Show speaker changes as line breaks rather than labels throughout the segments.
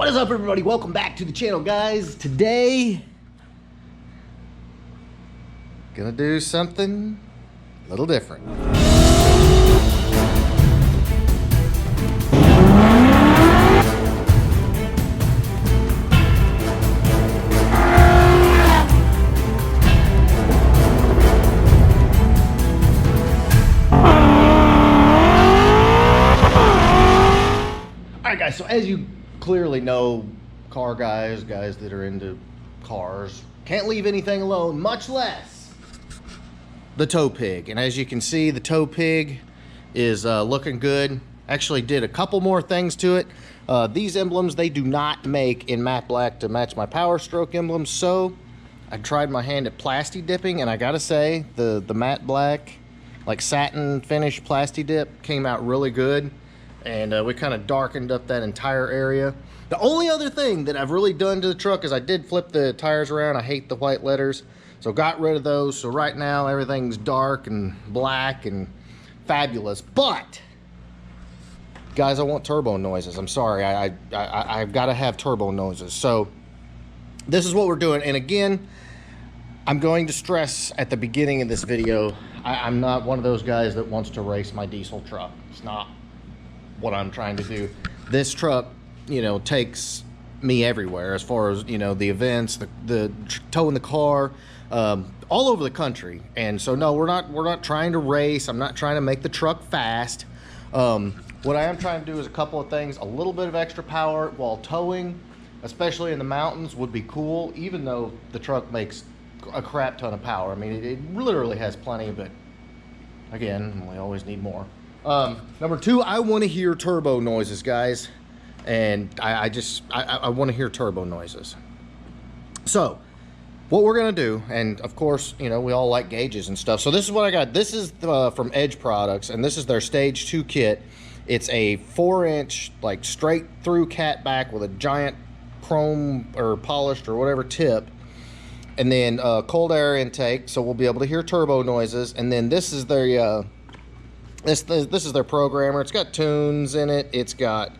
What is up, everybody? Welcome back to the channel, guys. Today, gonna do something a little different. All right, guys, so as you clearly know, car guys that are into cars, can't leave anything alone, much less the tow pig. And as you can see, the tow pig is looking good. Actually did a couple more things to it. These emblems, they do not make in matte black to match my Power Stroke emblems, so I tried my hand at plasti dipping, and I gotta say, the matte black, like satin finish plasti dip came out really good. And we kind of darkened up that entire area. The only other thing that I've really done to the truck is I did flip the tires around. I hate the white letters, so got rid of those. So right now everything's dark and black and fabulous. But guys, I want turbo noises. I'm sorry, I've got to have turbo noises. So this is what we're doing. And again, I'm going to stress at the beginning of this video, I'm not one of those guys that wants to race my diesel truck. It's not what I'm trying to do. This truck, you know, takes me everywhere as far as, you know, the events, the towing the car, all over the country. And so no, we're not trying to race. I'm not trying to make the truck fast. What I am trying to do is a couple of things. A little bit of extra power while towing, especially in the mountains, would be cool, even though the truck makes a crap ton of power. I mean, it literally has plenty, but again, we always need more. Number two, I want to hear turbo noises, guys, and I want to hear turbo noises. So what we're gonna do, and of course, you know, we all like gauges and stuff, so this is what I got. This is from Edge Products, and this is their Stage 2 kit. It's a 4-inch like straight through cat back with a giant chrome or polished or whatever tip, and then cold air intake, so we'll be able to hear turbo noises. And then this is their this is their programmer. It's got tunes in it. It's got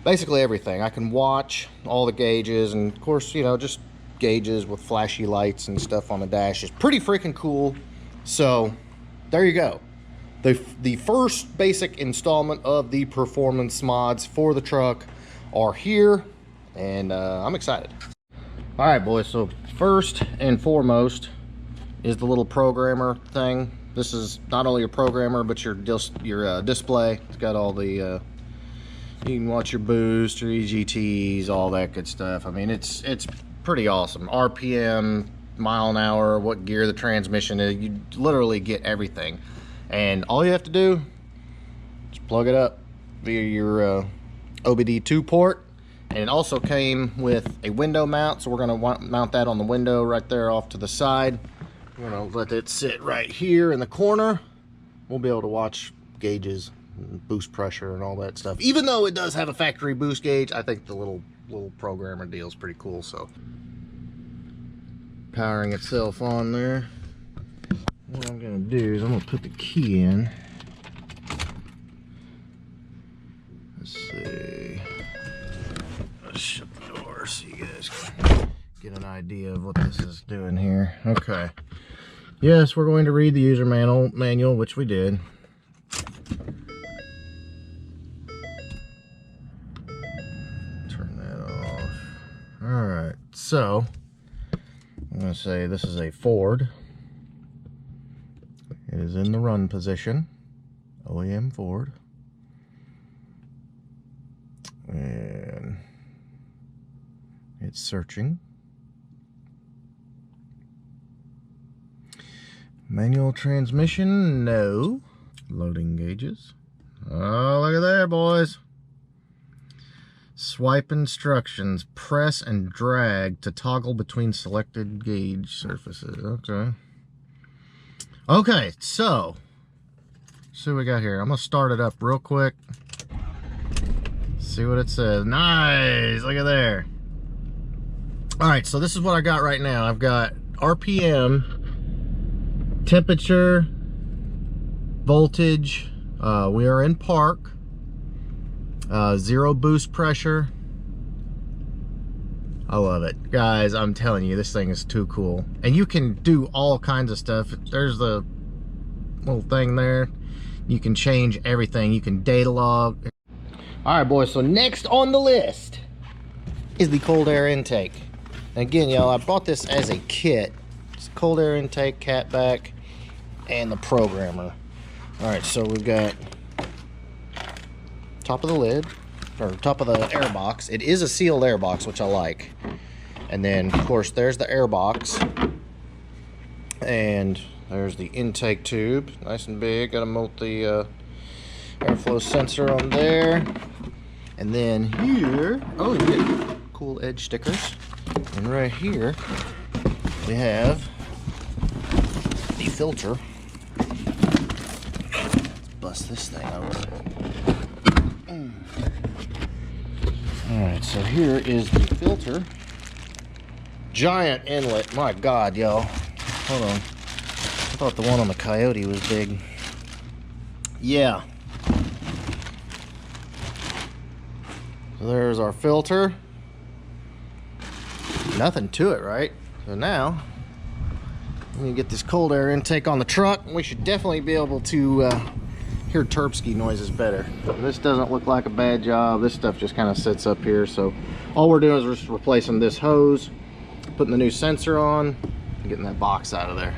basically everything. I can watch all the gauges, and of course, you know, just gauges with flashy lights and stuff on the dash is pretty freaking cool. So there you go. The first basic installment of the performance mods for the truck are here, and I'm excited. All right, boys, so first and foremost is the little programmer thing. This is not only your programmer, but your display. It's got all the, you can watch your boost, your EGTs, all that good stuff. I mean, it's pretty awesome. RPM, mile an hour, what gear the transmission is, you literally get everything. And all you have to do is plug it up via your OBD2 port. And it also came with a window mount, so we're gonna mount that on the window right there off to the side. We're gonna let it sit right here in the corner. We'll be able to watch gauges, and boost pressure, and all that stuff. Even though it does have a factory boost gauge, I think the little programmer deal is pretty cool. So powering itself on there. What I'm gonna do is I'm gonna put the key in. Let's see. Let's shut the door so you guys can get an idea of what this is doing here. Okay. Yes, we're going to read the user manual, which we did. Turn that off. Alright, so I'm going to say this is a Ford. It is in the run position. OEM Ford. And it's searching. Manual transmission, no. Loading gauges. Oh, look at there, boys. Swipe instructions. Press and drag to toggle between selected gauge surfaces. Okay. Okay, so see what we got here. I'm gonna start it up real quick. See what it says. Nice, look at there. All right, so this is what I got right now. I've got RPM, temperature, voltage. We are in park. 0 boost pressure, I love it. Guys, I'm telling you, this thing is too cool. And you can do all kinds of stuff. There's the little thing there. You can change everything. You can data log. All right, boys, so next on the list is the cold air intake. And again, y'all, I bought this as a kit. It's cold air intake, catback, and the programmer. All right, so we've got top of the lid, or top of the air box. It is a sealed air box, which I like. And then, of course, there's the air box. And there's the intake tube, nice and big. Got a multi airflow sensor on there. And then here, oh, you get cool edge stickers. And right here, we have the filter. Let's bust this thing open. All right, so here is the filter. Giant inlet, my God, y'all. Hold on. I thought the one on the Coyote was big. Yeah. So there's our filter. Nothing to it, right? So now, we can get this cold air intake on the truck. We should definitely be able to hear Terpsky noises better. This doesn't look like a bad job. This stuff just kind of sits up here. So all we're doing is we're just replacing this hose, putting the new sensor on, and getting that box out of there.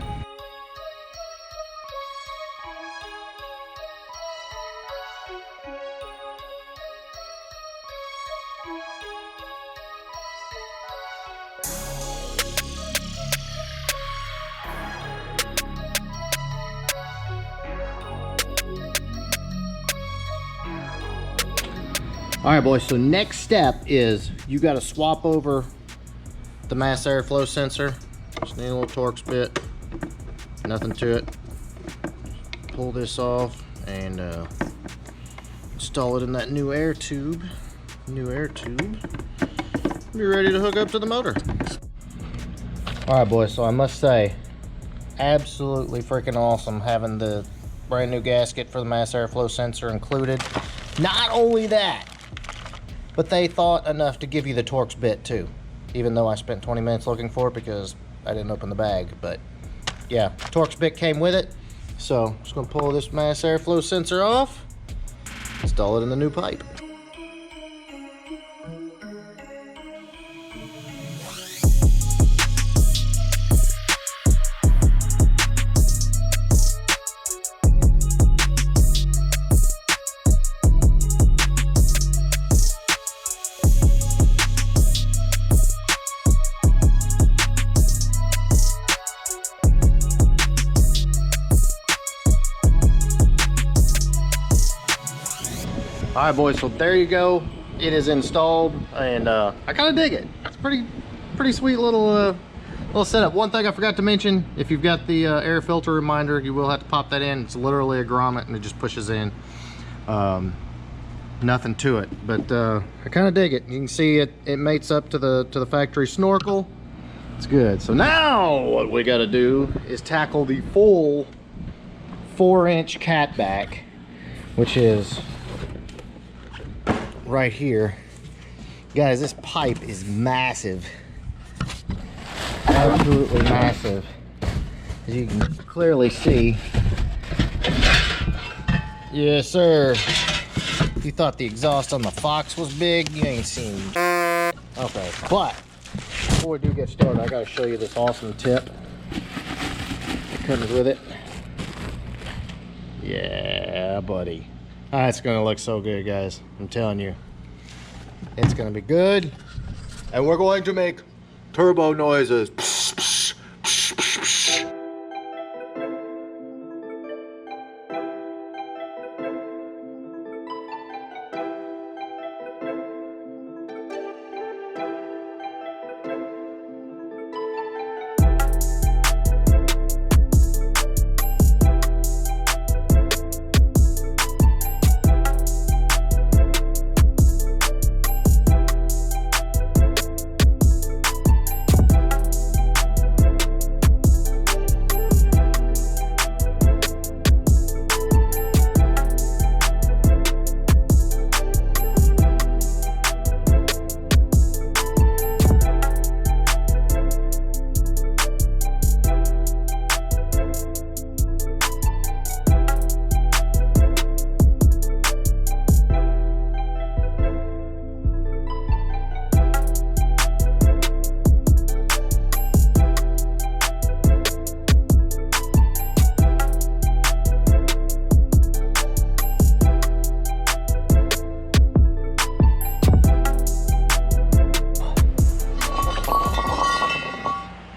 All right, boys, so next step is you got to swap over the mass airflow sensor. Just need a little Torx bit, nothing to it. Pull this off and install it in that new air tube. Be ready to hook up to the motor. All right, boys, so I must say, absolutely freaking awesome having the brand new gasket for the mass airflow sensor included. Not only that, but they thought enough to give you the Torx bit too, even though I spent 20 minutes looking for it because I didn't open the bag. But yeah, Torx bit came with it. So I'm just gonna pull this mass airflow sensor off, install it in the new pipe. All right, boys, so there you go. It is installed, and I kind of dig it. It's pretty sweet little setup. One thing I forgot to mention, if you've got the air filter reminder, you will have to pop that in. It's literally a grommet, and it just pushes in. Nothing to it, but I kind of dig it. You can see it mates up to the factory snorkel. It's good. So now what we got to do is tackle the full 4-inch catback, which is right here. Guys, this pipe is massive. Absolutely massive. As you can clearly see. Yes, sir. If you thought the exhaust on the Fox was big, you ain't seen. Okay, but before we do get started, I gotta show you this awesome tip that comes with it. Yeah, buddy. It's gonna look so good, guys. I'm telling you. It's gonna be good. And we're going to make turbo noises.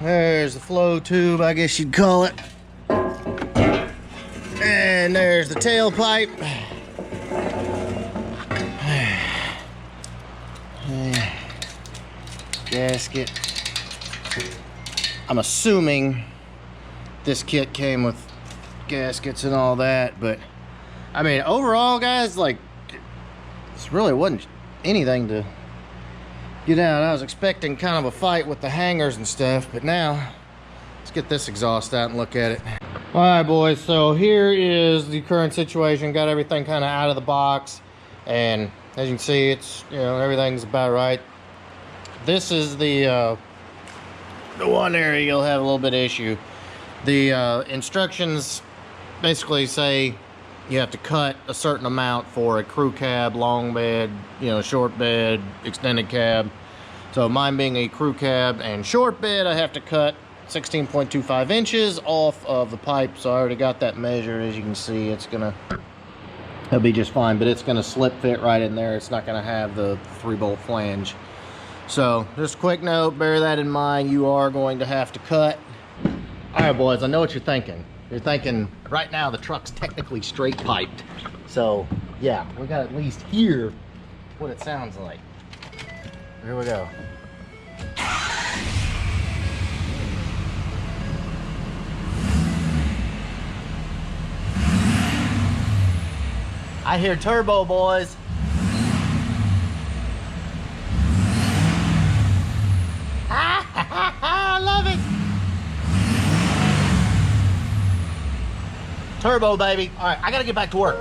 There's the flow tube, I guess you'd call it. And there's the tailpipe. Gasket. I'm assuming this kit came with gaskets and all that, but I mean, overall, guys, like, this really wasn't anything to get out. I was expecting kind of a fight with the hangers and stuff, but now let's get this exhaust out and look at it. All right, boys, so here is the current situation. Got everything kind of out of the box, and as you can see, it's, you know, everything's about right. This is the one area you'll have a little bit of issue. The instructions basically say you have to cut a certain amount for a crew cab, long bed, you know, short bed, extended cab. So mine being a crew cab and short bed, I have to cut 16.25 inches off of the pipe. So I already got that measure. As you can see, it'll be just fine, but it's gonna slip fit right in there. It's not gonna have the 3-bolt flange. So just a quick note, bear that in mind. You are going to have to cut. All right, boys, I know what you're thinking. You're thinking, right now the truck's technically straight piped. So yeah, we got to at least hear what it sounds like. Here we go. I hear turbo, boys. I love it. Turbo, baby. All right, I gotta get back to work.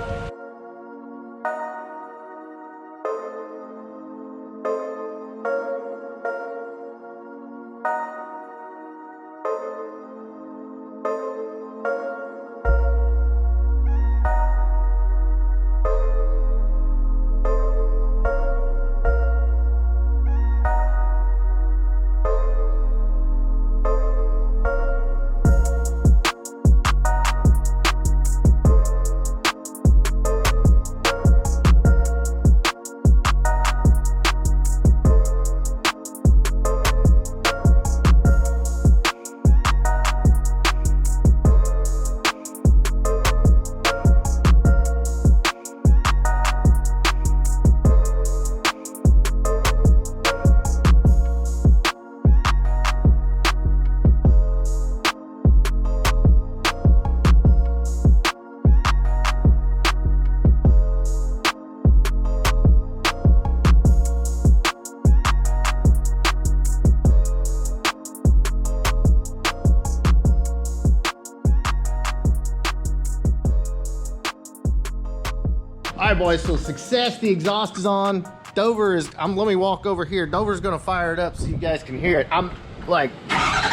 All right, boys, so success, the exhaust is on. Dover is, let me walk over here. Dover's gonna fire it up so you guys can hear it. I'm like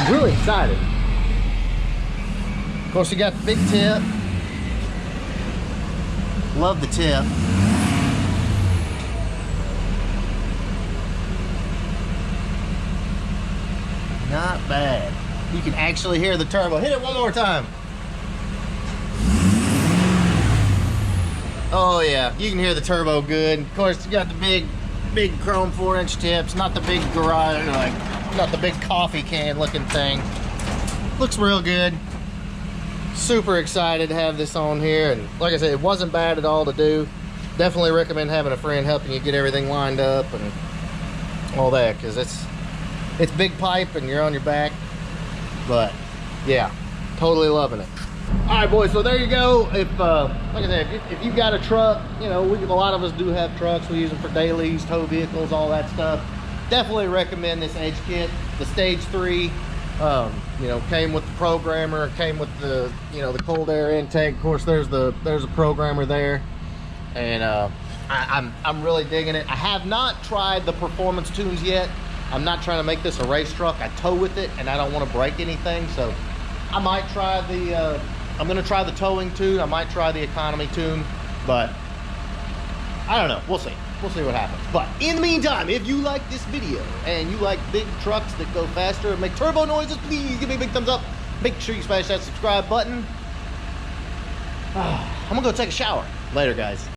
really excited. Of course, you got the big tip. Love the tip. Not bad. You can actually hear the turbo. Hit it one more time. Oh yeah, you can hear the turbo good. Of course, you got the big chrome 4-inch tips, not the big garage, like not the big coffee can looking thing. Looks real good. Super excited to have this on here, and like I said, it wasn't bad at all to do. Definitely recommend having a friend helping you get everything lined up and all that, because it's big pipe and you're on your back. But yeah, totally loving it. All right, boys, so there you go. If like I said, if you've got a truck, you know, a lot of us do have trucks. We use them for dailies, tow vehicles, all that stuff. Definitely recommend this Edge kit. The Stage 3, you know, came with the programmer, came with the, you know, the cold air intake. Of course, there's a programmer there, and I'm really digging it. I have not tried the performance tunes yet. I'm not trying to make this a race truck. I tow with it, and I don't want to break anything, so I might try the. I'm gonna try the towing tune. I might try the economy tune, but I don't know. We'll see. We'll see what happens. But in the meantime, if you like this video and you like big trucks that go faster and make turbo noises, please give me a big thumbs up. Make sure you smash that subscribe button. I'm gonna go take a shower. Later, guys.